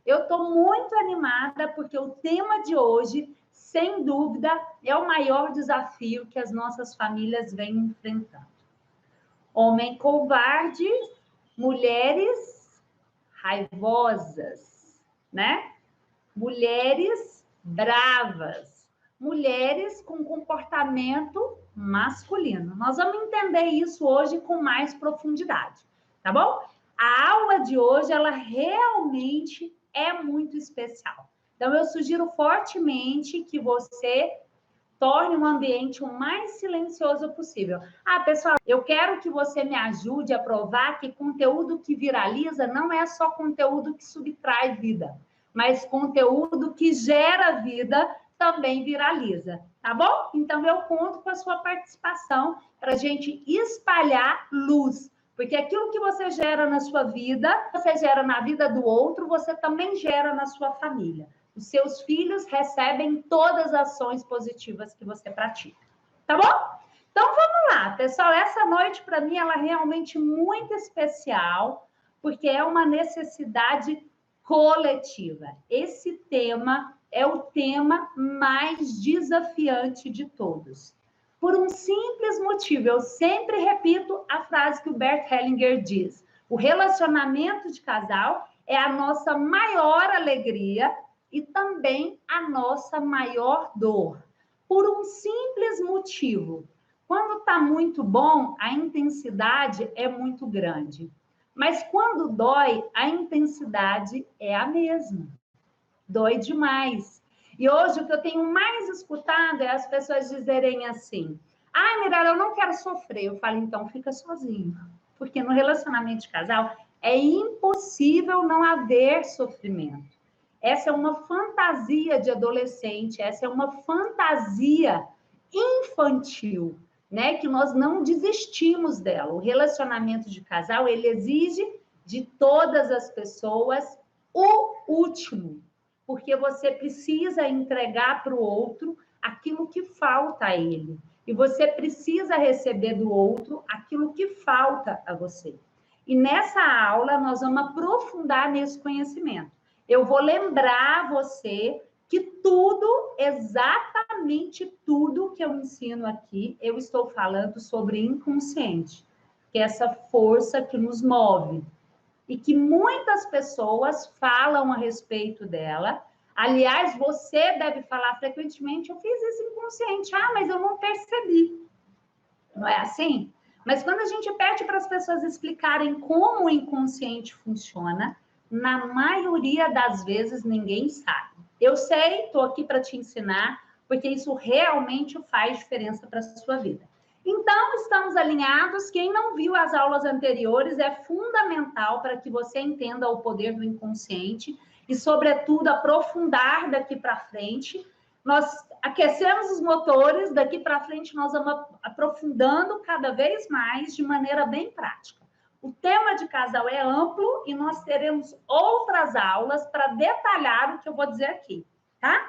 Eu estou muito animada porque o tema de hoje, sem dúvida, é o maior desafio que as nossas famílias vêm enfrentando. Homem covarde, mulheres raivosas, né? Mulheres bravas, mulheres com comportamento masculino. Nós vamos entender isso hoje com mais profundidade, tá bom? A aula de hoje, ela realmente é muito especial. Então, eu sugiro fortemente que você torne o ambiente o mais silencioso possível. Ah, pessoal, eu quero que você me ajude a provar que conteúdo que viraliza não é só conteúdo que subtrai vida, mas conteúdo que gera vida também viraliza, tá bom? Então, eu conto com a sua participação para a gente espalhar luz, porque aquilo que você gera na sua vida, você gera na vida do outro, você também gera na sua família. Os seus filhos recebem todas as ações positivas que você pratica, tá bom? Então, vamos lá, pessoal. Essa noite, para mim, ela é realmente muito especial, porque é uma necessidade coletiva. Esse tema é o tema mais desafiante de todos. Por um simples motivo, eu sempre repito a frase que o Bert Hellinger diz: o relacionamento de casal é a nossa maior alegria e também a nossa maior dor. Por um simples motivo. Quando está muito bom, a intensidade é muito grande. Mas quando dói, a intensidade é a mesma. Dói demais. E hoje o que eu tenho mais escutado é as pessoas dizerem assim: ah, Mirella, eu não quero sofrer. Eu falo, então fica sozinho. Porque no relacionamento de casal é impossível não haver sofrimento. Essa é uma fantasia de adolescente, essa é uma fantasia infantil, né? Que nós não desistimos dela. O relacionamento de casal, ele exige de todas as pessoas o último, porque você precisa entregar para o outro aquilo que falta a ele. E você precisa receber do outro aquilo que falta a você. E nessa aula, nós vamos aprofundar nesse conhecimento. Eu vou lembrar você que tudo, exatamente tudo que eu ensino aqui, eu estou falando sobre inconsciente, que é essa força que nos move e que muitas pessoas falam a respeito dela. Aliás, você deve falar frequentemente: eu fiz isso inconsciente, mas eu não percebi. Não é assim? Mas quando a gente pede para as pessoas explicarem como o inconsciente funciona, na maioria das vezes ninguém sabe. Eu sei, estou aqui para te ensinar, porque isso realmente faz diferença para a sua vida. Então, estamos alinhados. Quem não viu as aulas anteriores, é fundamental para que você entenda o poder do inconsciente e, sobretudo, aprofundar daqui para frente. Nós aquecemos os motores, daqui para frente nós vamos aprofundando cada vez mais de maneira bem prática. O tema de casal é amplo e nós teremos outras aulas para detalhar o que eu vou dizer aqui, tá?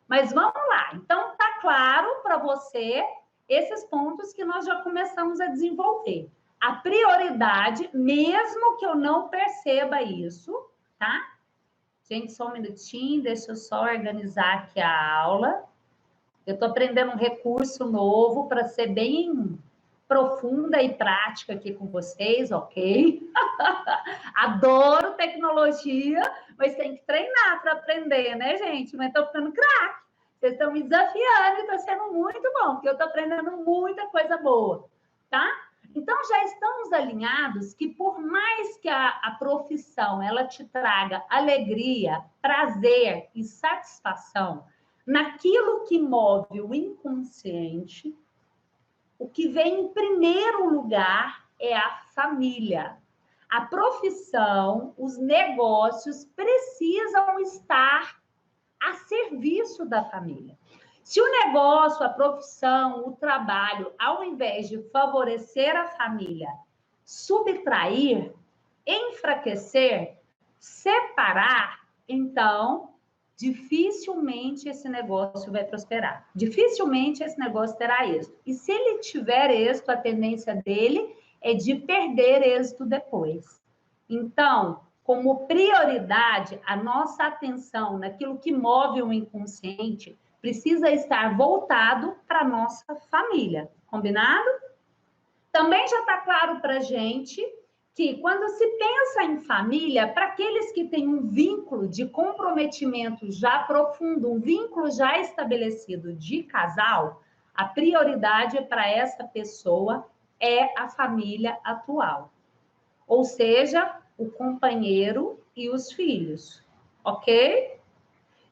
Mas vamos lá. Então, tá claro para você esses pontos que nós já começamos a desenvolver. A prioridade, mesmo que eu não perceba isso, tá? Gente, só um minutinho, deixa eu só organizar aqui a aula. Eu estou aprendendo um recurso novo para ser bem profunda e prática aqui com vocês, ok? Adoro tecnologia, mas tem que treinar para aprender, né, gente? Mas estou ficando craque. Vocês estão me desafiando e está sendo muito bom, porque eu estou aprendendo muita coisa boa, tá? Então, já estamos alinhados que por mais que a profissão ela te traga alegria, prazer e satisfação, naquilo que move o inconsciente, o que vem em primeiro lugar é a família. A profissão, os negócios precisam estar a serviço da família. Se o negócio, a profissão, o trabalho, ao invés de favorecer a família, subtrair, enfraquecer, separar, então dificilmente esse negócio vai prosperar. Dificilmente esse negócio terá êxito. E se ele tiver êxito, a tendência dele é de perder êxito depois. Então, como prioridade, a nossa atenção naquilo que move o inconsciente precisa estar voltado para a nossa família. Combinado? Também já está claro para a gente que quando se pensa em família, para aqueles que têm um vínculo de comprometimento já profundo, um vínculo já estabelecido de casal, a prioridade para essa pessoa é a família atual. Ou seja, o companheiro e os filhos, ok?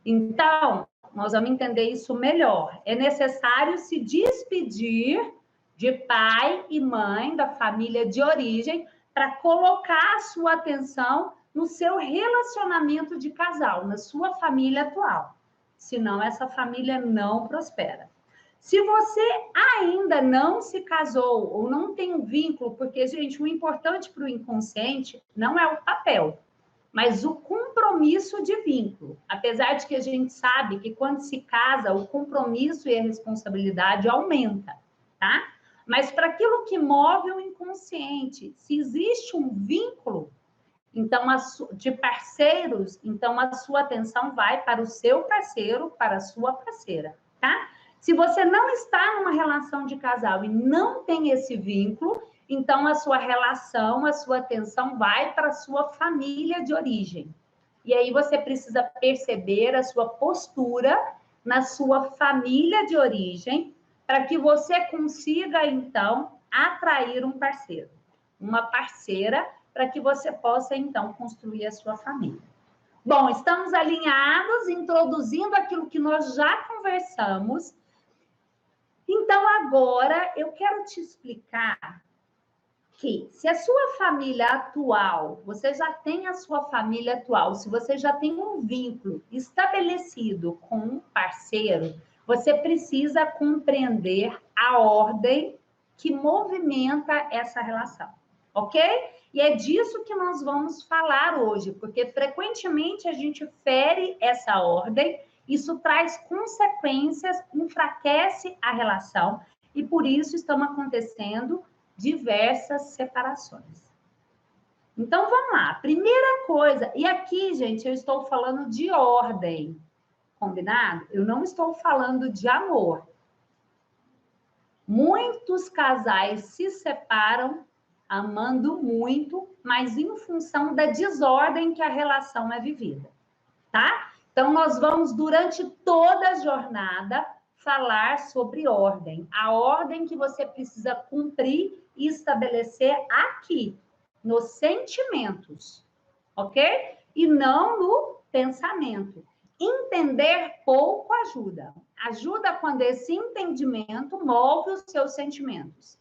Então, nós vamos entender isso melhor. É necessário se despedir de pai e mãe da família de origem para colocar a sua atenção no seu relacionamento de casal, na sua família atual. Senão, essa família não prospera. Se você ainda não se casou ou não tem um vínculo, porque, gente, o importante para o inconsciente não é o papel, mas o compromisso de vínculo. Apesar de que a gente sabe que quando se casa, o compromisso e a responsabilidade aumenta, tá? Mas para aquilo que move o inconsciente, se existe um vínculo, então de parceiros, então a sua atenção vai para o seu parceiro, para a sua parceira, tá? Se você não está numa relação de casal e não tem esse vínculo, então a sua relação, a sua atenção vai para a sua família de origem. E aí você precisa perceber a sua postura na sua família de origem, para que você consiga, então, atrair um parceiro, uma parceira, para que você possa, então, construir a sua família. Bom, estamos alinhados, introduzindo aquilo que nós já conversamos. Então, agora, eu quero te explicar que se a sua família atual, você já tem a sua família atual, se você já tem um vínculo estabelecido com um parceiro, você precisa compreender a ordem que movimenta essa relação, ok? E é disso que nós vamos falar hoje, porque frequentemente a gente fere essa ordem, isso traz consequências, enfraquece a relação, e por isso estão acontecendo diversas separações. Então, vamos lá. Primeira coisa, e aqui, gente, eu estou falando de ordem, combinado? Eu não estou falando de amor. Muitos casais se separam amando muito, mas em função da desordem que a relação é vivida, tá? Então, nós vamos, durante toda a jornada, falar sobre ordem. A ordem que você precisa cumprir e estabelecer aqui, nos sentimentos, ok? E não no pensamento. Entender pouco ajuda. Ajuda quando esse entendimento move os seus sentimentos.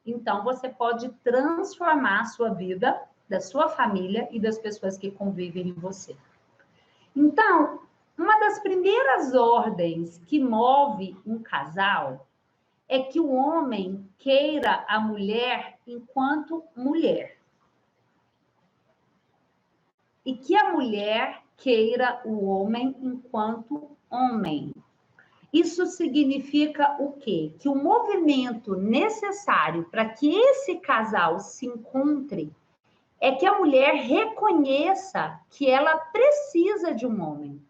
Então, você pode transformar a sua vida, da sua família e das pessoas que convivem com você. Então, uma das primeiras ordens que move um casal é que o homem queira a mulher enquanto mulher. E que a mulher queira o homem enquanto homem. Isso significa o quê? Que o movimento necessário para que esse casal se encontre é que a mulher reconheça que ela precisa de um homem.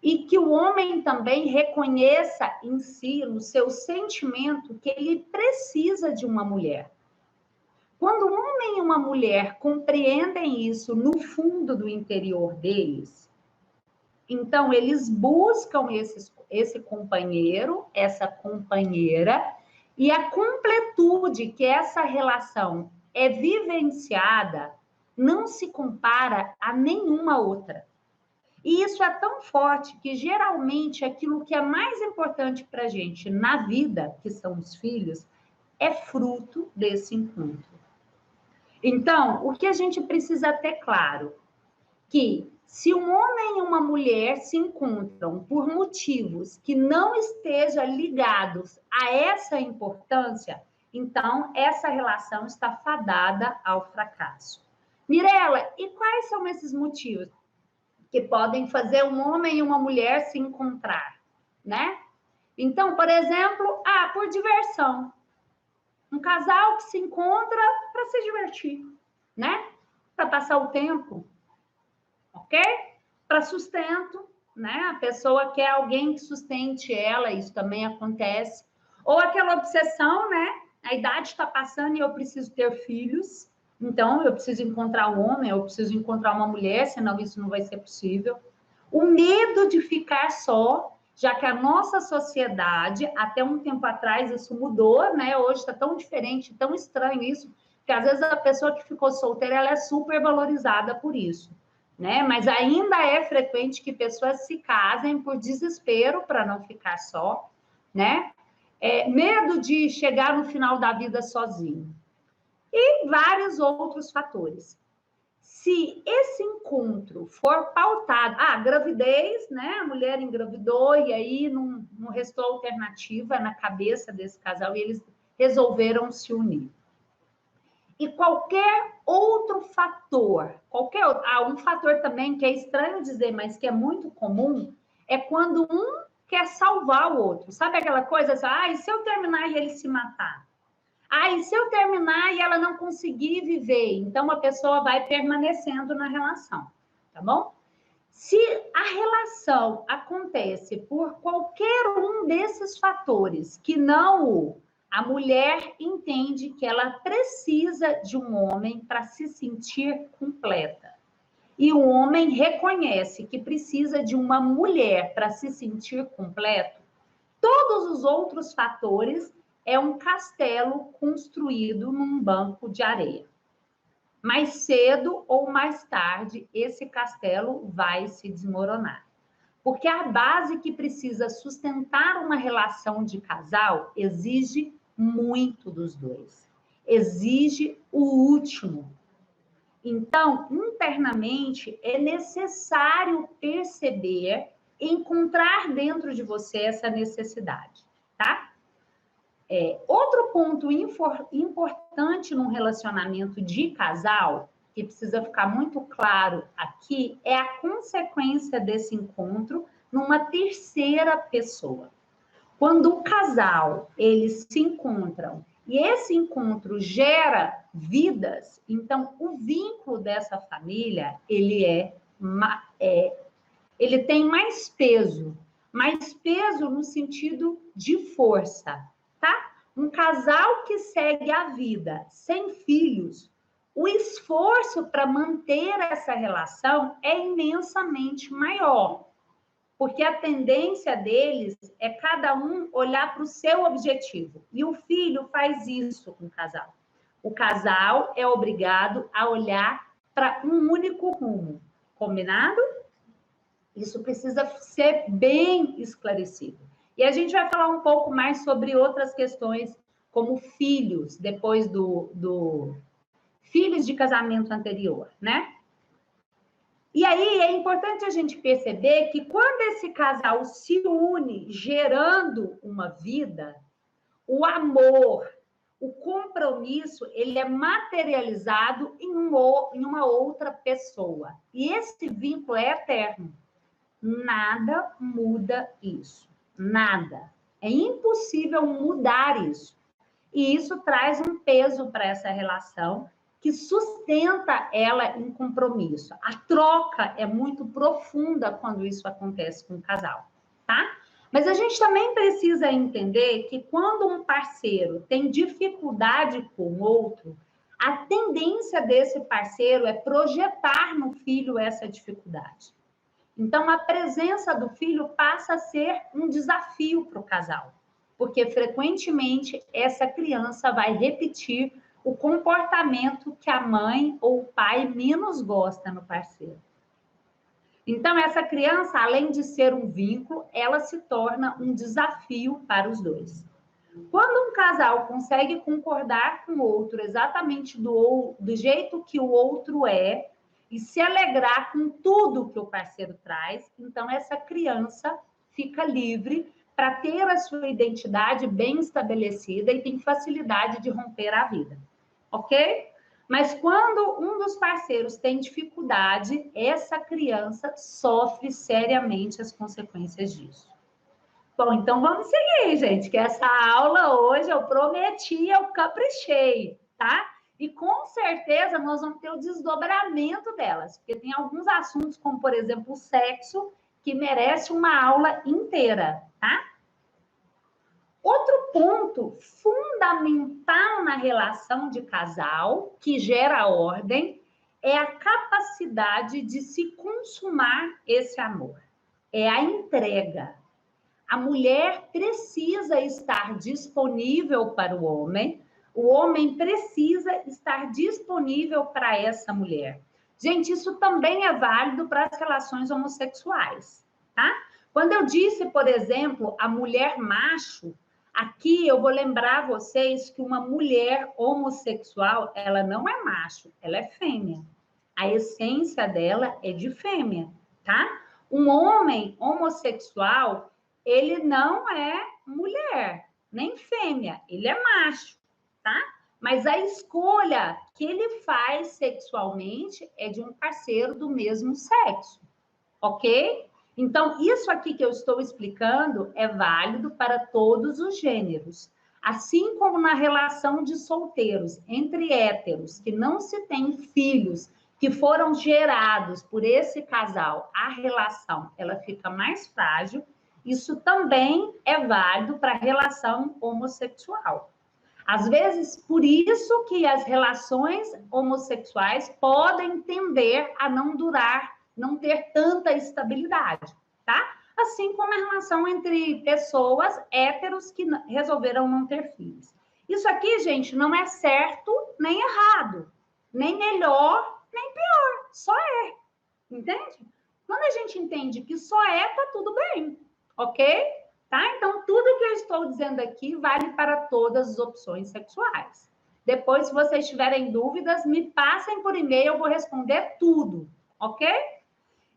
E que o homem também reconheça em si, no seu sentimento, que ele precisa de uma mulher. Quando um homem e uma mulher compreendem isso no fundo do interior deles, então eles buscam esse companheiro, essa companheira, e a completude que essa relação é vivenciada não se compara a nenhuma outra. E isso é tão forte que, geralmente, aquilo que é mais importante para a gente na vida, que são os filhos, é fruto desse encontro. Então, o que a gente precisa ter claro? Que se um homem e uma mulher se encontram por motivos que não estejam ligados a essa importância, então essa relação está fadada ao fracasso. Mirela, e quais são esses motivos que podem fazer um homem e uma mulher se encontrar, né? Então, por exemplo, por diversão. Um casal que se encontra para se divertir, né? para passar o tempo, ok? Para sustento, né? A pessoa quer alguém que sustente ela, isso também acontece. Ou aquela obsessão, né? A idade está passando e eu preciso ter filhos, então eu preciso encontrar um homem, eu preciso encontrar uma mulher, senão isso não vai ser possível. O medo de ficar só, já que a nossa sociedade, até um tempo atrás, isso mudou, né? Hoje está tão diferente, tão estranho isso, que às vezes a pessoa que ficou solteira, ela é super valorizada por isso, né? Mas ainda é frequente que pessoas se casem por desespero para não ficar só, né? Medo de chegar no final da vida sozinho. E vários outros fatores. Se esse encontro for pautado, gravidez, né? A mulher engravidou e aí não restou alternativa na cabeça desse casal e eles resolveram se unir. E qualquer outro fator, um fator também que é estranho dizer, mas que é muito comum, é quando um quer salvar o outro. Sabe aquela coisa assim, e se eu terminar e ele se matar? E se eu terminar e ela não conseguir viver? Então, a pessoa vai permanecendo na relação, tá bom? Se a relação acontece por qualquer um desses fatores que não a mulher entende que ela precisa de um homem para se sentir completa. E o homem reconhece que precisa de uma mulher para se sentir completo. Todos os outros fatores é um castelo construído num banco de areia. Mais cedo ou mais tarde, esse castelo vai se desmoronar. Porque a base que precisa sustentar uma relação de casal exige muito dos dois. Exige o último. Então, internamente, é necessário perceber, encontrar dentro de você essa necessidade, tá? Outro ponto importante num relacionamento de casal, que precisa ficar muito claro aqui, é a consequência desse encontro numa terceira pessoa. Quando o casal, eles se encontram e esse encontro gera vidas, então o vínculo dessa família, ele tem mais peso no sentido de força, tá? Um casal que segue a vida sem filhos, o esforço para manter essa relação é imensamente maior, porque a tendência deles é cada um olhar para o seu objetivo. E o filho faz isso com o casal. O casal é obrigado a olhar para um único rumo. Combinado? Isso precisa ser bem esclarecido. E a gente vai falar um pouco mais sobre outras questões, como filhos, depois do filhos de casamento anterior, né? E aí é importante a gente perceber que quando esse casal se une gerando uma vida, o amor, o compromisso, ele é materializado em uma outra pessoa. E esse vínculo é eterno. Nada muda isso. Nada. É impossível mudar isso. E isso traz um peso para essa relação que sustenta ela em compromisso. A troca é muito profunda quando isso acontece com o casal, tá? Mas a gente também precisa entender que quando um parceiro tem dificuldade com o outro, a tendência desse parceiro é projetar no filho essa dificuldade. Então, a presença do filho passa a ser um desafio para o casal, porque frequentemente essa criança vai repetir o comportamento que a mãe ou o pai menos gosta no parceiro. Então, essa criança, além de ser um vínculo, ela se torna um desafio para os dois. Quando um casal consegue concordar com o outro exatamente do jeito que o outro é, e se alegrar com tudo que o parceiro traz, então essa criança fica livre para ter a sua identidade bem estabelecida e tem facilidade de romper a vida, ok? Mas quando um dos parceiros tem dificuldade, essa criança sofre seriamente as consequências disso. Bom, então vamos seguir, gente, que essa aula hoje eu prometi, eu caprichei, tá? E com certeza nós vamos ter o desdobramento delas, porque tem alguns assuntos, como por exemplo o sexo, que merece uma aula inteira, tá? Outro ponto fundamental na relação de casal, que gera ordem, é a capacidade de se consumar esse amor. É a entrega. A mulher precisa estar disponível para o homem precisa estar disponível para essa mulher. Gente, isso também é válido para as relações homossexuais, tá? Quando eu disse, por exemplo, a mulher macho, aqui eu vou lembrar vocês que uma mulher homossexual, ela não é macho, ela é fêmea. A essência dela é de fêmea, tá? Um homem homossexual, ele não é mulher, nem fêmea, ele é macho, tá? Mas a escolha que ele faz sexualmente é de um parceiro do mesmo sexo, ok? Então, isso aqui que eu estou explicando é válido para todos os gêneros. Assim como na relação de solteiros, entre héteros, que não se tem filhos, que foram gerados por esse casal, a relação ela fica mais frágil, isso também é válido para a relação homossexual. Às vezes, por isso que as relações homossexuais podem tender a não durar, não ter tanta estabilidade, tá? Assim como a relação entre pessoas héteros que resolveram não ter filhos. Isso aqui, gente, não é certo nem errado, nem melhor, nem pior, só é. Entende? Quando a gente entende que só é, tá tudo bem, ok? Tá? Então, tudo que eu estou dizendo aqui vale para todas as opções sexuais. Depois, se vocês tiverem dúvidas, me passem por e-mail, eu vou responder tudo, ok?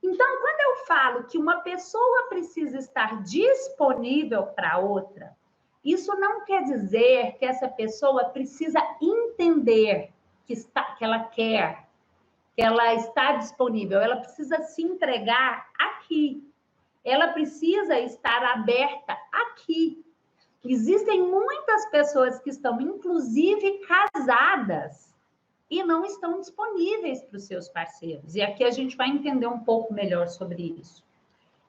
Então, quando eu falo que uma pessoa precisa estar disponível para outra, isso não quer dizer que essa pessoa precisa entender que ela quer, que ela está disponível, ela precisa se entregar aqui. Ela precisa estar aberta aqui. Existem muitas pessoas que estão, inclusive, casadas e não estão disponíveis para os seus parceiros. E aqui a gente vai entender um pouco melhor sobre isso.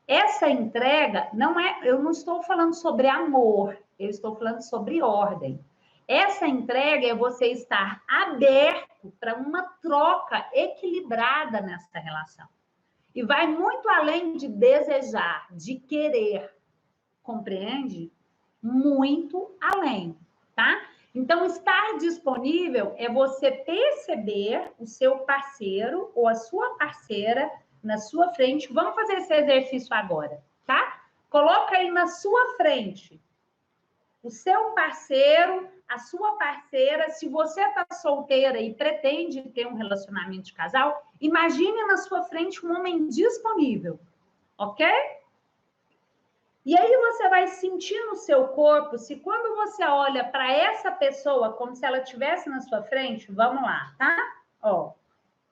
Essa entrega não é, eu não estou falando sobre amor, eu estou falando sobre ordem. Essa entrega é você estar aberto para uma troca equilibrada nessa relação. E vai muito além de desejar, de querer, compreende? Muito além, tá? Então, estar disponível é você perceber o seu parceiro ou a sua parceira na sua frente. Vamos fazer esse exercício agora, tá? Coloca aí na sua frente o seu parceiro, a sua parceira. Se você está solteira e pretende ter um relacionamento de casal, imagine na sua frente um homem disponível, ok? E aí você vai sentir no seu corpo, se quando você olha para essa pessoa como se ela estivesse na sua frente, vamos lá, tá? Ó,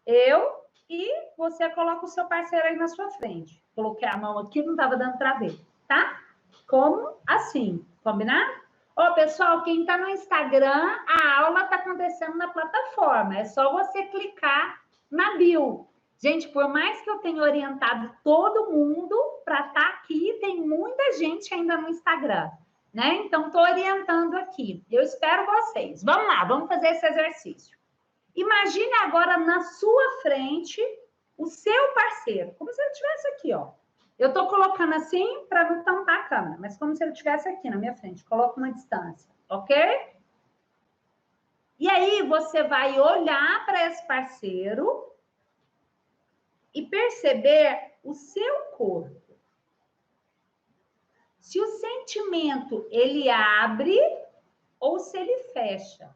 eu e você coloca o seu parceiro aí na sua frente. Coloquei a mão aqui, não estava dando para ver, tá? Como assim, combinado? Ó, pessoal, quem está no Instagram, a aula está acontecendo na plataforma. É só você clicar na bio. Gente, por mais que eu tenha orientado todo mundo para estar aqui, tem muita gente ainda no Instagram, né? Então, estou orientando aqui. Eu espero vocês. Vamos lá, vamos fazer esse exercício. Imagine agora na sua frente o seu parceiro, como se ele estivesse aqui, ó. Eu estou colocando assim para não tampar a câmera, mas como se ele estivesse aqui na minha frente. Coloca uma distância, ok? E aí você vai olhar para esse parceiro e perceber o seu corpo. Se o sentimento ele abre ou se ele fecha.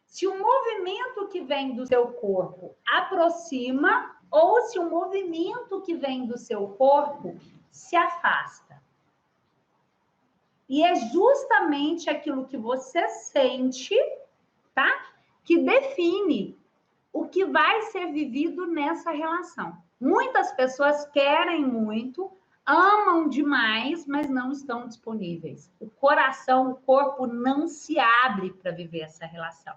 Se o movimento que vem do seu corpo aproxima ou se o movimento que vem do seu corpo se afasta. E é justamente aquilo que você sente, tá? Que define o que vai ser vivido nessa relação. Muitas pessoas querem muito, amam demais, mas não estão disponíveis. O coração, o corpo não se abre para viver essa relação.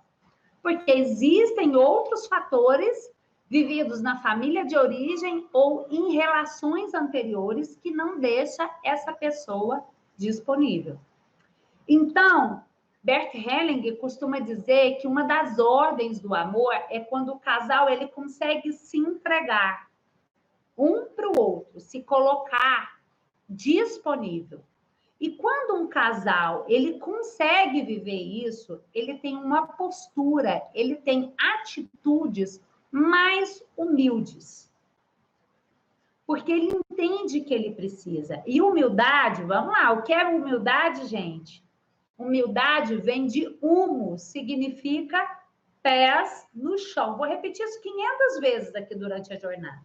Porque existem outros fatores vividos na família de origem ou em relações anteriores que não deixa essa pessoa disponível. Então, Bert Hellinger costuma dizer que uma das ordens do amor é quando o casal ele consegue se entregar um para o outro, se colocar disponível. E quando um casal ele consegue viver isso, ele tem uma postura, ele tem atitudes mais humildes. Porque ele entende que ele precisa. E humildade, vamos lá, o que é humildade, gente? Humildade vem de humus, significa pés no chão. Vou repetir isso 500 vezes aqui durante a jornada.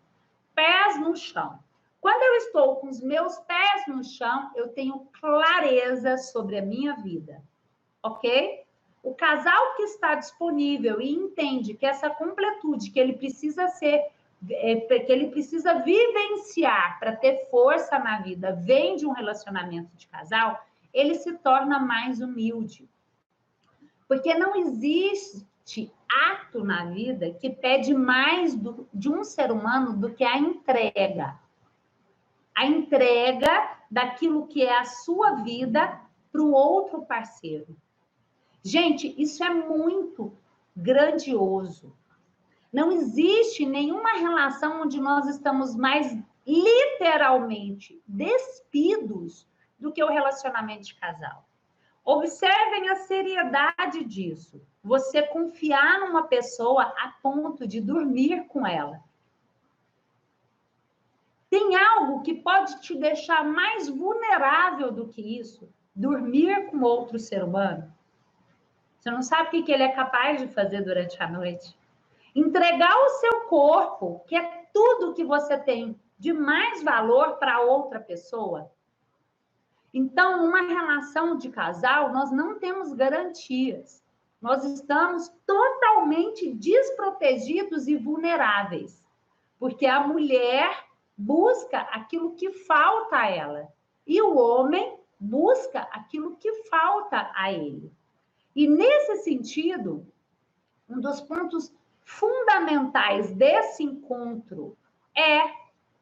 Pés no chão. Quando eu estou com os meus pés no chão, eu tenho clareza sobre a minha vida, ok? O casal que está disponível e entende que essa completude que ele precisa que ele precisa vivenciar para ter força na vida, vem de um relacionamento de casal, ele se torna mais humilde. Porque não existe ato na vida que pede mais de um ser humano do que a entrega. A entrega daquilo que é a sua vida para o outro parceiro. Gente, isso é muito grandioso. Não existe nenhuma relação onde nós estamos mais literalmente despidos do que o relacionamento de casal. Observem a seriedade disso. Você confiar numa pessoa a ponto de dormir com ela. Tem algo que pode te deixar mais vulnerável do que isso? Dormir com outro ser humano? Você não sabe o que ele é capaz de fazer durante a noite? Entregar o seu corpo, que é tudo que você tem de mais valor para outra pessoa. Então, uma relação de casal, nós não temos garantias. Nós estamos totalmente desprotegidos e vulneráveis. Porque a mulher busca aquilo que falta a ela. E o homem busca aquilo que falta a ele. E nesse sentido, um dos pontos fundamentais desse encontro é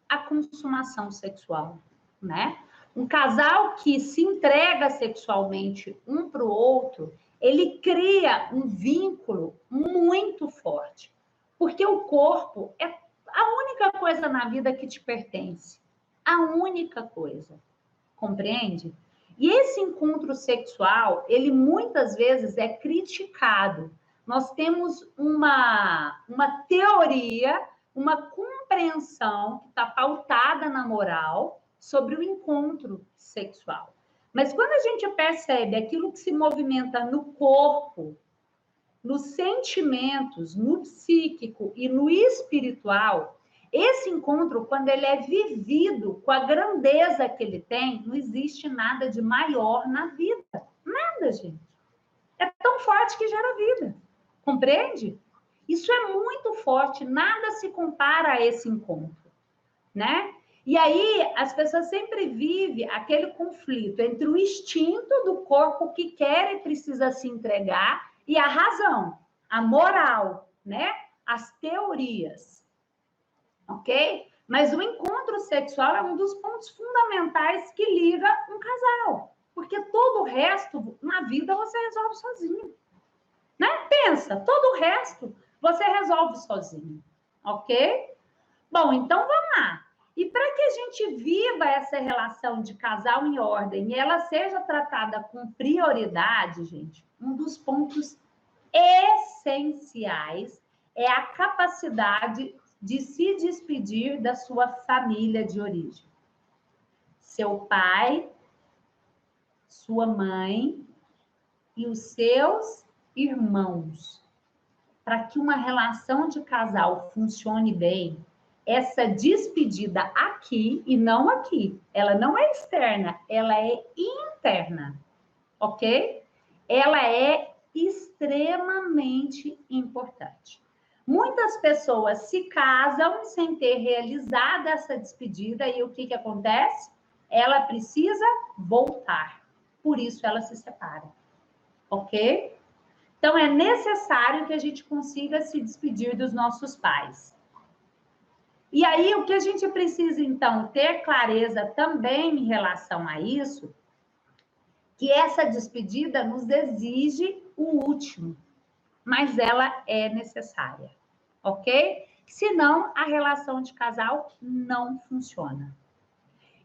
a consumação sexual, né? Um casal que se entrega sexualmente um para o outro, ele cria um vínculo muito forte. Porque o corpo é a única coisa na vida que te pertence. A única coisa. Compreende? E esse encontro sexual, ele muitas vezes é criticado. Nós temos uma teoria, uma compreensão que está pautada na moral sobre o encontro sexual. Mas quando a gente percebe aquilo que se movimenta no corpo, nos sentimentos, no psíquico e no espiritual, esse encontro, quando ele é vivido com a grandeza que ele tem, não existe nada de maior na vida. Nada, gente. É tão forte que gera vida. Compreende? Isso é muito forte, nada se compara a esse encontro, né? E aí, as pessoas sempre vivem aquele conflito entre o instinto do corpo que quer e precisa se entregar e a razão, a moral, né? As teorias, ok? Mas o encontro sexual é um dos pontos fundamentais que liga um casal, porque todo o resto na vida você resolve sozinho, né? Pensa, todo o resto você resolve sozinho, ok? Bom, então vamos lá. E para que a gente viva essa relação de casal em ordem e ela seja tratada com prioridade, gente, um dos pontos essenciais é a capacidade de se despedir da sua família de origem. Seu pai, sua mãe e os seus irmãos. Para que uma relação de casal funcione bem, essa despedida aqui e não aqui, ela não é externa, ela é interna, ok? Ela é extremamente importante. Muitas pessoas se casam sem ter realizado essa despedida e o que que acontece? Ela precisa voltar. Por isso ela se separa. Ok? Então é necessário que a gente consiga se despedir dos nossos pais. E aí o que a gente precisa então ter clareza também em relação a isso, que essa despedida nos exige o último, mas ela é necessária, ok? Senão a relação de casal não funciona.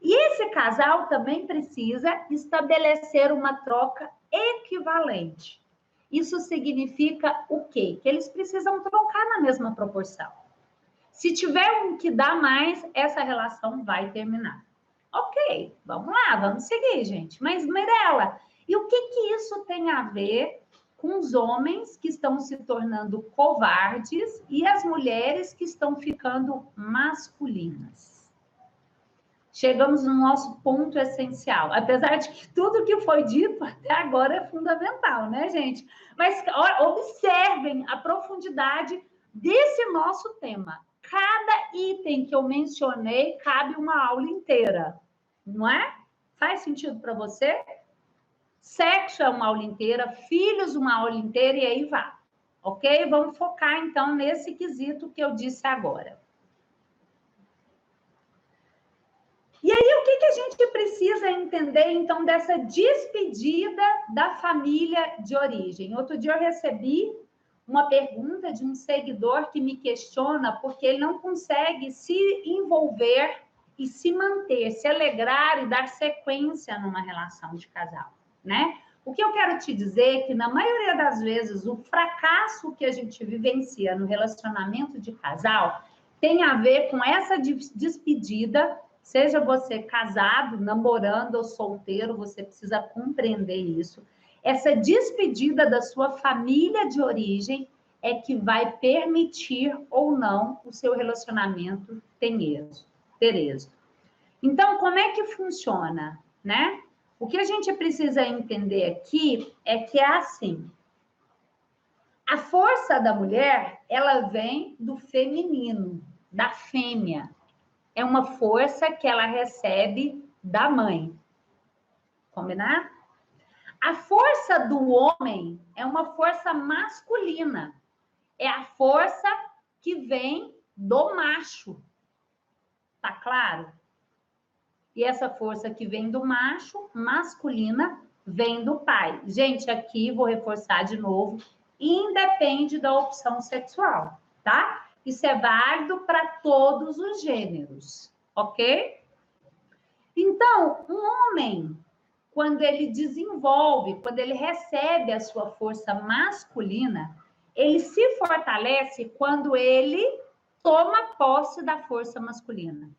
E esse casal também precisa estabelecer uma troca equivalente. Isso significa o quê? Que eles precisam trocar na mesma proporção. Se tiver um que dá mais, essa relação vai terminar. Ok, vamos lá, vamos seguir, gente. Mas, Mirella, e o que que isso tem a ver com os homens que estão se tornando covardes e as mulheres que estão ficando masculinas? Chegamos no nosso ponto essencial. Apesar de que tudo que foi dito até agora é fundamental, né, gente? Mas observem a profundidade desse nosso tema. Cada item que eu mencionei cabe uma aula inteira, não é? Faz sentido para você? Sexo é uma aula inteira, filhos uma aula inteira e aí vai. Ok? Vamos focar então nesse quesito que eu disse agora. E aí, o que a gente precisa entender, então, dessa despedida da família de origem? Outro dia eu recebi uma pergunta de um seguidor que me questiona porque ele não consegue se envolver e se manter, se alegrar e dar sequência numa relação de casal, né? O que eu quero te dizer é que, na maioria das vezes, o fracasso que a gente vivencia no relacionamento de casal tem a ver com essa despedida. Seja você casado, namorando ou solteiro, você precisa compreender isso. Essa despedida da sua família de origem é que vai permitir ou não o seu relacionamento ter êxito. Então, como é que funciona, né? O que a gente precisa entender aqui é que é assim. A força da mulher, ela vem do feminino, da fêmea. É uma força que ela recebe da mãe. Combinar? A força do homem é uma força masculina. É a força que vem do macho. Tá claro? E essa força que vem do macho, masculina, vem do pai. Gente, aqui vou reforçar de novo, independe da opção sexual, tá? Isso é válido para todos os gêneros, ok? Então, um homem, quando ele desenvolve, quando ele recebe a sua força masculina, ele se fortalece quando ele toma posse da força masculina.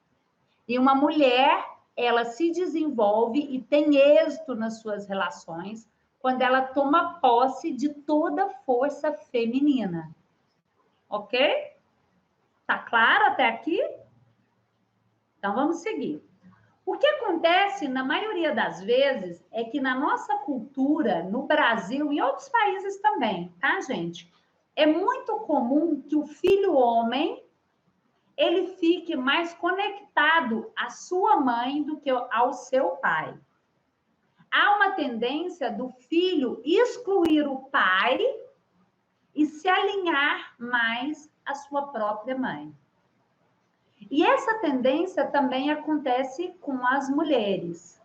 E uma mulher, ela se desenvolve e tem êxito nas suas relações quando ela toma posse de toda a força feminina. Ok? Tá claro até aqui? Então, vamos seguir. O que acontece, na maioria das vezes, é que na nossa cultura, no Brasil e em outros países também, tá, gente? É muito comum que o filho homem, ele fique mais conectado à sua mãe do que ao seu pai. Há uma tendência do filho excluir o pai e se alinhar mais à sua própria mãe. E essa tendência também acontece com as mulheres,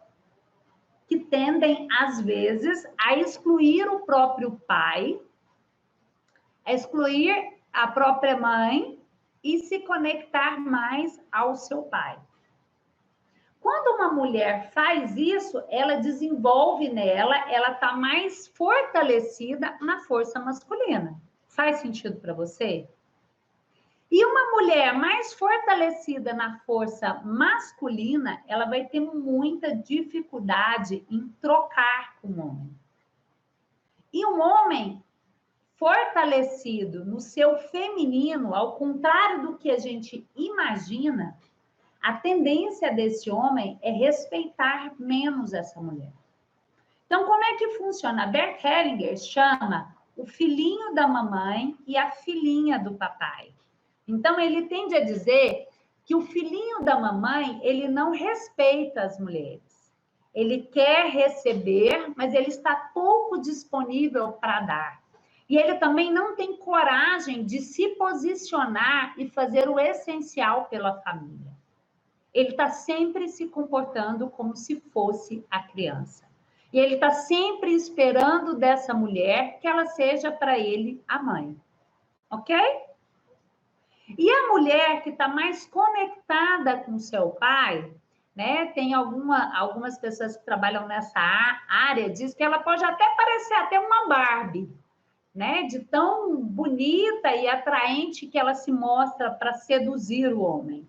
que tendem, às vezes, a excluir o próprio pai, a excluir a própria mãe e se conectar mais ao seu pai. Quando uma mulher faz isso, ela desenvolve nela, ela está mais fortalecida na força masculina. Faz sentido para você? E uma mulher mais fortalecida na força masculina, ela vai ter muita dificuldade em trocar com o homem. E um homem fortalecido no seu feminino, ao contrário do que a gente imagina, a tendência desse homem é respeitar menos essa mulher. Então, como é que funciona? Bert Hellinger chama o filhinho da mamãe e a filhinha do papai. Então, ele tende a dizer que o filhinho da mamãe, ele não respeita as mulheres. Ele quer receber, mas ele está pouco disponível para dar. E ele também não tem coragem de se posicionar e fazer o essencial pela família. Ele está sempre se comportando como se fosse a criança. E ele está sempre esperando dessa mulher que ela seja para ele a mãe. Ok? E a mulher que está mais conectada com seu pai, né? Tem algumas pessoas que trabalham nessa área, diz que ela pode até parecer até uma Barbie, né? De tão bonita e atraente que ela se mostra para seduzir o homem.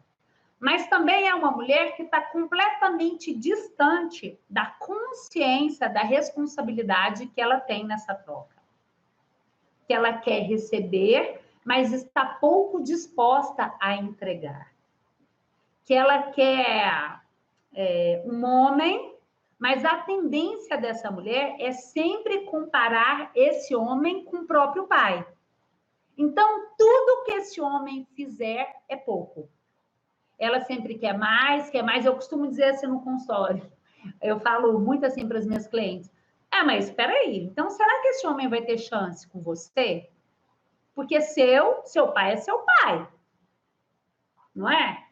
Mas também é uma mulher que está completamente distante da consciência, da responsabilidade que ela tem nessa troca. Que ela quer receber, mas está pouco disposta a entregar. Que ela quer um homem, mas a tendência dessa mulher é sempre comparar esse homem com o próprio pai. Então, tudo que esse homem fizer é pouco. Ela sempre quer mais, quer mais. Eu costumo dizer assim no consultório. Eu falo muito assim para as minhas clientes. Mas espera aí. Então, será que esse homem vai ter chance com você? Porque seu pai é seu pai. Não é?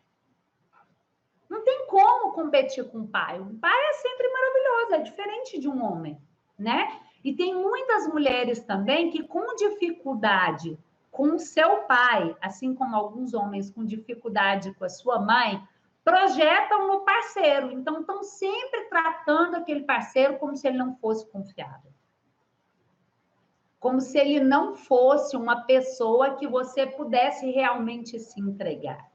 Não tem como competir com o pai. O pai é sempre maravilhoso, é diferente de um homem, né? E tem muitas mulheres também que com dificuldade com o seu pai, assim como alguns homens com dificuldade com a sua mãe, projetam no parceiro. Então, estão sempre tratando aquele parceiro como se ele não fosse confiável. Como se ele não fosse uma pessoa que você pudesse realmente se entregar.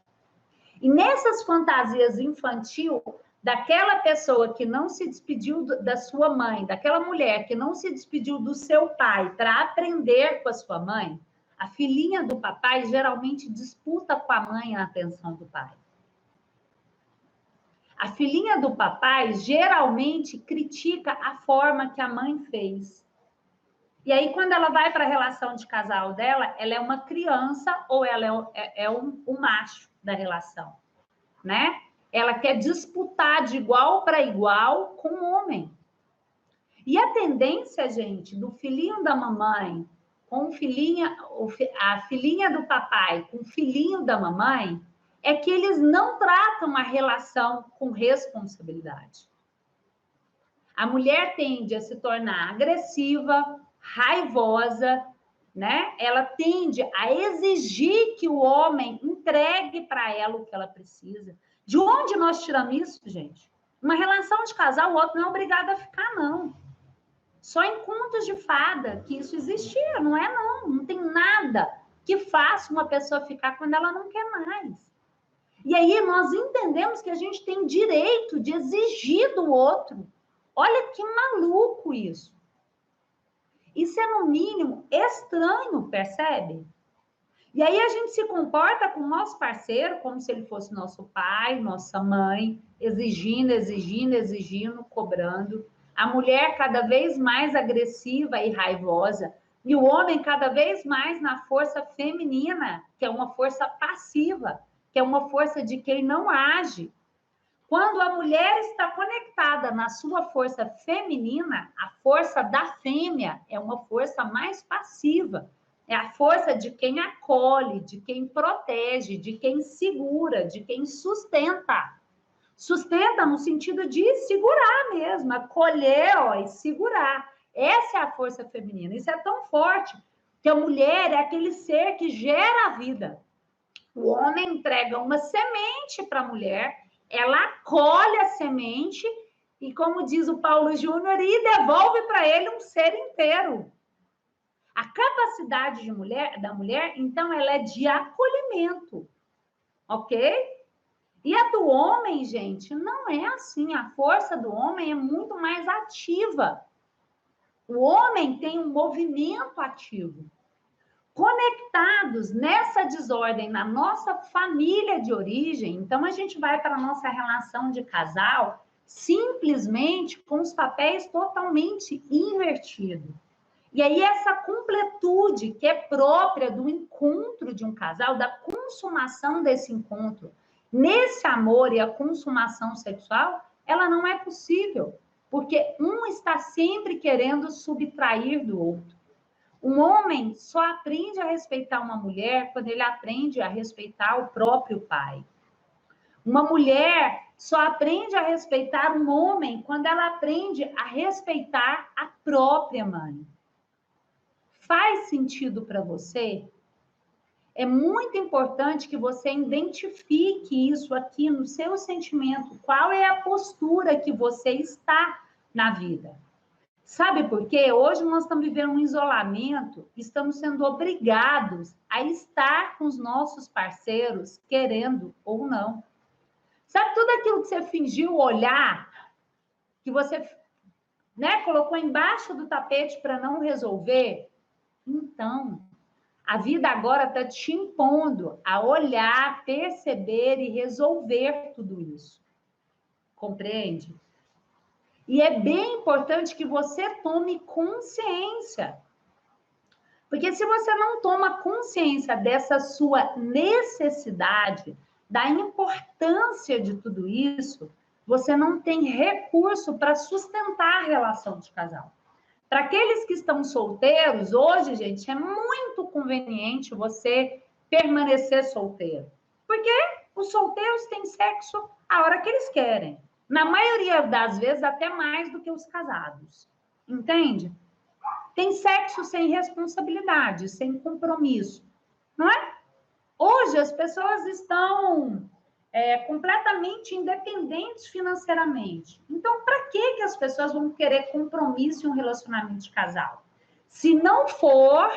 E nessas fantasias infantil, daquela pessoa que não se despediu da sua mãe, daquela mulher que não se despediu do seu pai para aprender com a sua mãe, a filhinha do papai geralmente disputa com a mãe a atenção do pai. A filhinha do papai geralmente critica a forma que a mãe fez. E aí, quando ela vai para a relação de casal dela, ela é uma criança ou ela é um macho da relação, né? Ela quer disputar de igual para igual com o homem. E a tendência, gente, do filhinho da mamãe com a filhinha do papai com o filhinho da mamãe, é que eles não tratam a relação com responsabilidade. A mulher tende a se tornar agressiva, raivosa, né? Ela tende a exigir que o homem entregue para ela o que ela precisa. De onde nós tiramos isso, gente? Uma relação de casal, o outro não é obrigado a ficar, não. Só em contos de fada que isso existia, não é não. Não tem nada que faça uma pessoa ficar quando ela não quer mais. E aí nós entendemos que a gente tem direito de exigir do outro. Olha que maluco isso. Isso é, no mínimo, estranho, percebe? E aí a gente se comporta com o nosso parceiro como se ele fosse nosso pai, nossa mãe, exigindo, cobrando. A mulher cada vez mais agressiva e raivosa. E o homem cada vez mais na força feminina, que é uma força passiva, que é uma força de quem não age. Quando a mulher está conectada na sua força feminina, a força da fêmea é uma força mais passiva. É a força de quem acolhe, de quem protege, de quem segura, de quem sustenta. Sustenta no sentido de segurar mesmo, acolher e segurar. Essa é a força feminina. Isso é tão forte que a mulher é aquele ser que gera a vida. O homem entrega uma semente para a mulher, ela acolhe a semente e, como diz o Paulo Júnior, e devolve para ele um ser inteiro. A capacidade da mulher, então, ela é de acolhimento, ok? E a do homem, gente, não é assim. A força do homem é muito mais ativa. O homem tem um movimento ativo. Conectados nessa desordem na nossa família de origem, então a gente vai para a nossa relação de casal simplesmente com os papéis totalmente invertidos. E aí, essa completude que é própria do encontro de um casal, da consumação desse encontro, nesse amor e a consumação sexual, ela não é possível, porque um está sempre querendo subtrair do outro. Um homem só aprende a respeitar uma mulher quando ele aprende a respeitar o próprio pai. Uma mulher só aprende a respeitar um homem quando ela aprende a respeitar a própria mãe. Faz sentido para você? É muito importante que você identifique isso aqui no seu sentimento. Qual é a postura que você está na vida? Sabe por quê? Hoje nós estamos vivendo um isolamento, estamos sendo obrigados a estar com os nossos parceiros, querendo ou não. Sabe tudo aquilo que você fingiu olhar, que você, colocou embaixo do tapete para não resolver? Então, a vida agora está te impondo a olhar, perceber e resolver tudo isso. Compreende? E é bem importante que você tome consciência. Porque se você não toma consciência dessa sua necessidade, da importância de tudo isso, você não tem recurso para sustentar a relação de casal. Para aqueles que estão solteiros, hoje, gente, é muito conveniente você permanecer solteiro. Porque os solteiros têm sexo a hora que eles querem. Na maioria das vezes, até mais do que os casados. Entende? Tem sexo sem responsabilidade, sem compromisso. Não é? Hoje, as pessoas estão completamente independentes financeiramente. Então, para que as pessoas vão querer compromisso em um relacionamento de casal? Se não for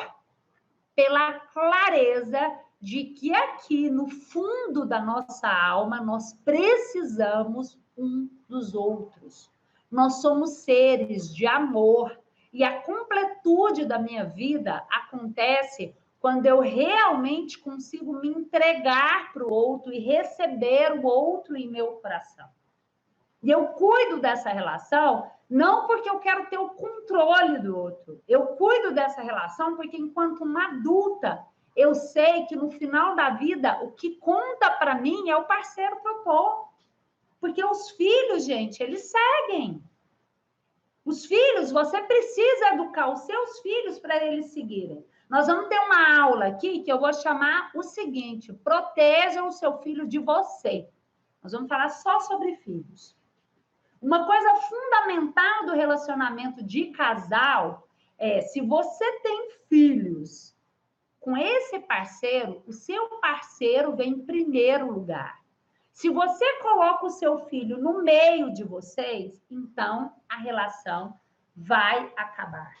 pela clareza de que aqui no fundo da nossa alma nós precisamos um dos outros. Nós somos seres de amor e a completude da minha vida acontece quando eu realmente consigo me entregar para o outro e receber o outro em meu coração. E eu cuido dessa relação não porque eu quero ter o controle do outro. Eu cuido dessa relação porque, enquanto uma adulta, eu sei que no final da vida, o que conta para mim é o parceiro que eu tô. Porque os filhos, gente, eles seguem. Os filhos, você precisa educar os seus filhos para eles seguirem. Nós vamos ter uma aula aqui que eu vou chamar o seguinte: proteja o seu filho de você. Nós vamos falar só sobre filhos. Uma coisa fundamental do relacionamento de casal é, se você tem filhos com esse parceiro, o seu parceiro vem em primeiro lugar. Se você coloca o seu filho no meio de vocês, então a relação vai acabar.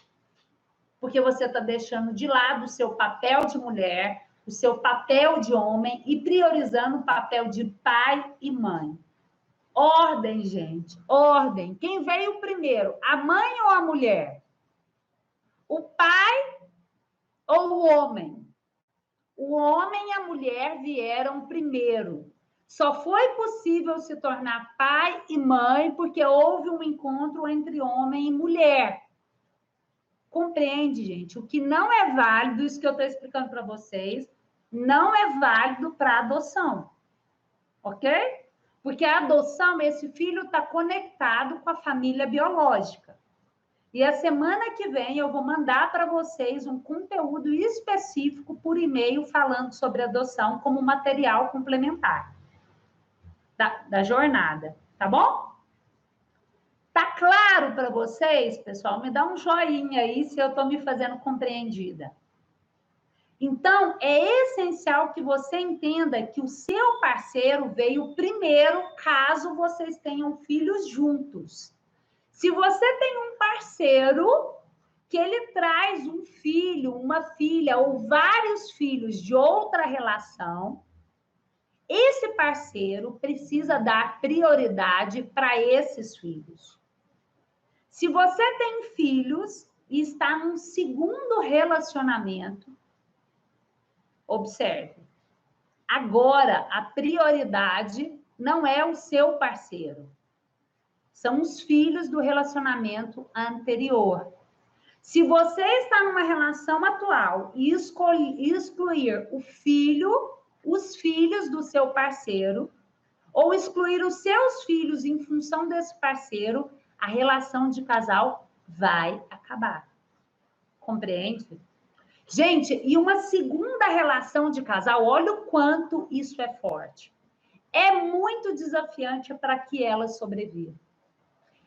Porque você está deixando de lado o seu papel de mulher, o seu papel de homem e priorizando o papel de pai e mãe. Ordem, gente, ordem. Quem veio primeiro, a mãe ou a mulher? O pai ou o homem? O homem e a mulher vieram primeiro. Só foi possível se tornar pai e mãe porque houve um encontro entre homem e mulher. Compreende, gente? O que não é válido, isso que eu estou explicando para vocês, não é válido para adoção. Ok? Porque a adoção, esse filho está conectado com a família biológica. E a semana que vem eu vou mandar para vocês um conteúdo específico por e-mail falando sobre adoção como material complementar da jornada, tá bom? Tá claro para vocês, pessoal? Me dá um joinha aí se eu estou me fazendo compreendida. Então, é essencial que você entenda que o seu parceiro veio primeiro, caso vocês tenham filhos juntos. Se você tem um parceiro que ele traz um filho, uma filha ou vários filhos de outra relação, esse parceiro precisa dar prioridade para esses filhos. Se você tem filhos e está num segundo relacionamento, observe. Agora, a prioridade não é o seu parceiro. São os filhos do relacionamento anterior. Se você está numa relação atual e excluir os filhos do seu parceiro, ou excluir os seus filhos em função desse parceiro, a relação de casal vai acabar. Compreende? Gente, e uma segunda relação de casal, olha o quanto isso é forte. É muito desafiante para que ela sobreviva.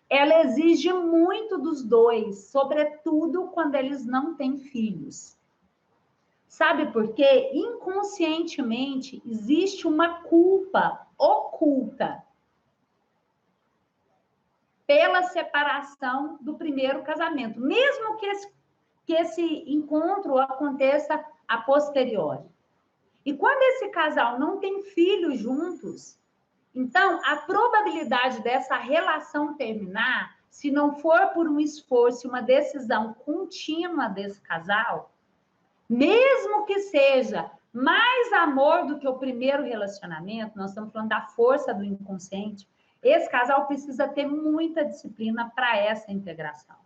Ela exige muito dos dois, sobretudo quando eles não têm filhos. Sabe por quê? Inconscientemente existe uma culpa oculta pela separação do primeiro casamento, mesmo que esse encontro aconteça a posteriori. E quando esse casal não tem filhos juntos, então a probabilidade dessa relação terminar, se não for por um esforço e uma decisão contínua desse casal, mesmo que seja mais amor do que o primeiro relacionamento, nós estamos falando da força do inconsciente, esse casal precisa ter muita disciplina para essa integração,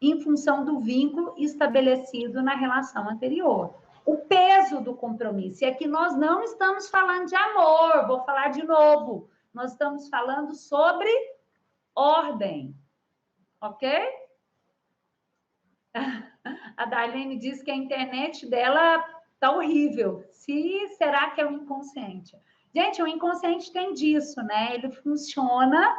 em função do vínculo estabelecido na relação anterior. O peso do compromisso. E aqui nós não estamos falando de amor, vou falar de novo. Nós estamos falando sobre ordem, ok? A Darlene diz que a internet dela tá horrível. Será que é o inconsciente? Gente, o inconsciente tem disso, né? Ele funciona,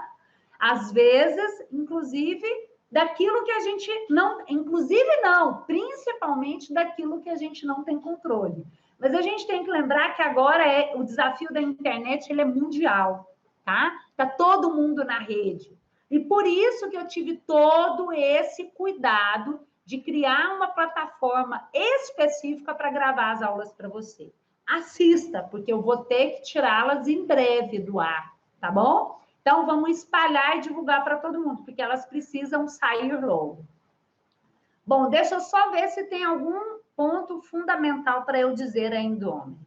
às vezes, inclusive, daquilo que a gente não... Inclusive, não. Principalmente daquilo que a gente não tem controle. Mas a gente tem que lembrar que agora o desafio da internet, ele é mundial, tá? Tá todo mundo na rede. E por isso que eu tive todo esse cuidado de criar uma plataforma específica para gravar as aulas para você. Assista, porque eu vou ter que tirá-las em breve do ar, tá bom? Então, vamos espalhar e divulgar para todo mundo, porque elas precisam sair logo. Bom, deixa eu só ver se tem algum ponto fundamental para eu dizer ainda do homem.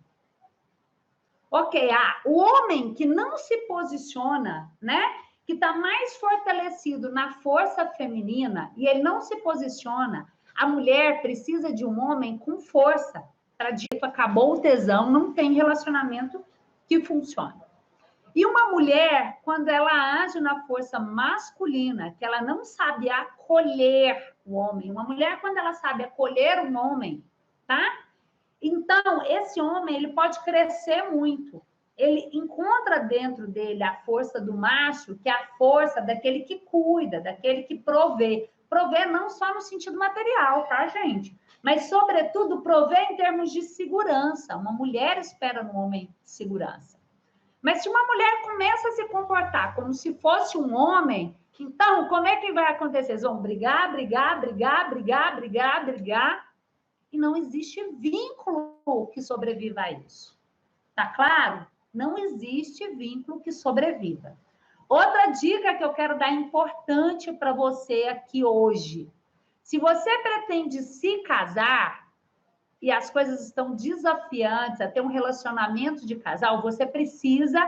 Ok, o homem que não se posiciona, né? Que está mais fortalecido na força feminina e ele não se posiciona, a mulher precisa de um homem com força. Para dito, acabou o tesão, não tem relacionamento que funcione. E uma mulher, quando ela age na força masculina, que ela não sabe acolher o homem, uma mulher, quando ela sabe acolher um homem, tá? Então, esse homem, ele pode crescer muito. Ele encontra dentro dele a força do macho, que é a força daquele que cuida, daquele que provê. Provê não só no sentido material, tá, gente? Mas, sobretudo, provê em termos de segurança. Uma mulher espera no homem segurança. Mas se uma mulher começa a se comportar como se fosse um homem, então, como é que vai acontecer? Eles vão brigar, brigar, brigar, brigar, brigar, brigar. E não existe vínculo que sobreviva a isso. Tá claro? Não existe vínculo que sobreviva. Outra dica que eu quero dar importante para você aqui hoje. Se você pretende se casar e as coisas estão desafiantes, a ter um relacionamento de casal, você precisa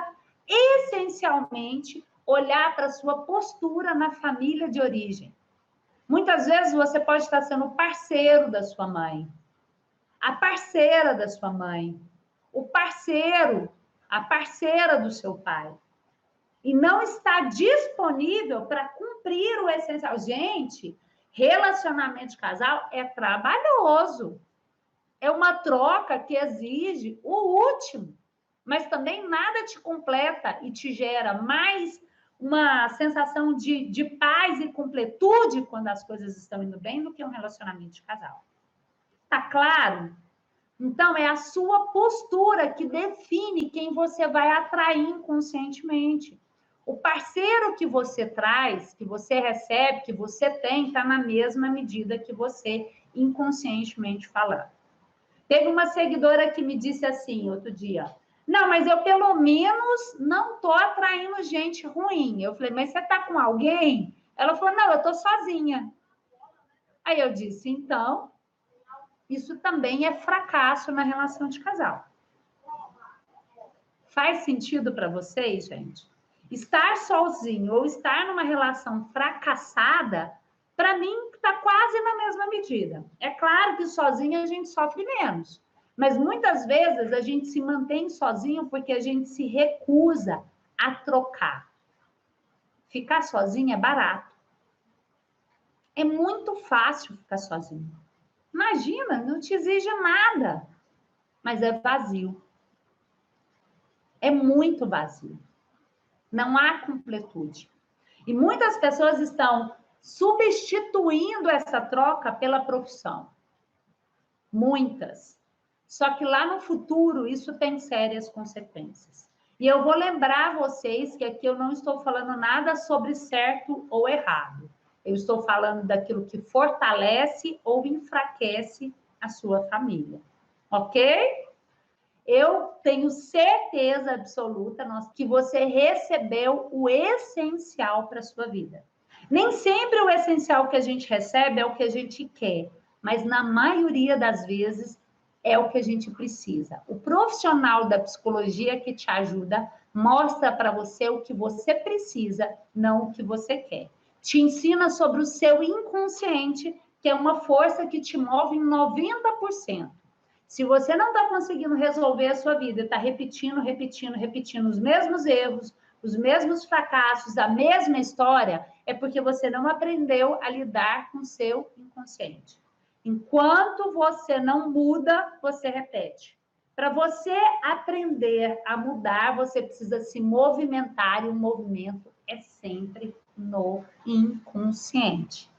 essencialmente olhar para a sua postura na família de origem. Muitas vezes você pode estar sendo o parceiro da sua mãe, a parceira da sua mãe, o parceiro, a parceira do seu pai. E não está disponível para cumprir o essencial. Gente, relacionamento de casal é trabalhoso. É uma troca que exige o último. Mas também nada te completa e te gera mais uma sensação de paz e completude quando as coisas estão indo bem do que um relacionamento de casal. Tá claro? Então, é a sua postura que define quem você vai atrair inconscientemente. O parceiro que você traz, que você recebe, que você tem, está na mesma medida que você, inconscientemente falando. Teve uma seguidora que me disse assim, outro dia, não, mas eu pelo menos não estou atraindo gente ruim. Eu falei, mas você está com alguém? Ela falou, não, eu estou sozinha. Aí eu disse, então, isso também é fracasso na relação de casal. Faz sentido para vocês, gente? Estar sozinho ou estar numa relação fracassada Para mim, está quase na mesma medida. É claro que sozinha a gente sofre menos, mas muitas vezes a gente se mantém sozinho porque a gente se recusa a trocar. Ficar sozinho é barato. É muito fácil ficar sozinho. Imagina, não te exige nada, mas é vazio. É muito vazio. Não há completude. E muitas pessoas estão substituindo essa troca pela profissão. Muitas. Só que lá no futuro isso tem sérias consequências. E eu vou lembrar vocês que aqui eu não estou falando nada sobre certo ou errado. Eu estou falando daquilo que fortalece ou enfraquece a sua família. Ok? Eu tenho certeza absoluta que você recebeu o essencial para a sua vida. Nem sempre o essencial que a gente recebe é o que a gente quer, mas na maioria das vezes é o que a gente precisa. O profissional da psicologia que te ajuda mostra para você o que você precisa, não o que você quer. Te ensina sobre o seu inconsciente, que é uma força que te move em 90%. Se você não está conseguindo resolver a sua vida, está repetindo os mesmos erros, os mesmos fracassos, a mesma história, é porque você não aprendeu a lidar com o seu inconsciente. Enquanto você não muda, você repete. Para você aprender a mudar, você precisa se movimentar, e o movimento é sempre no inconsciente.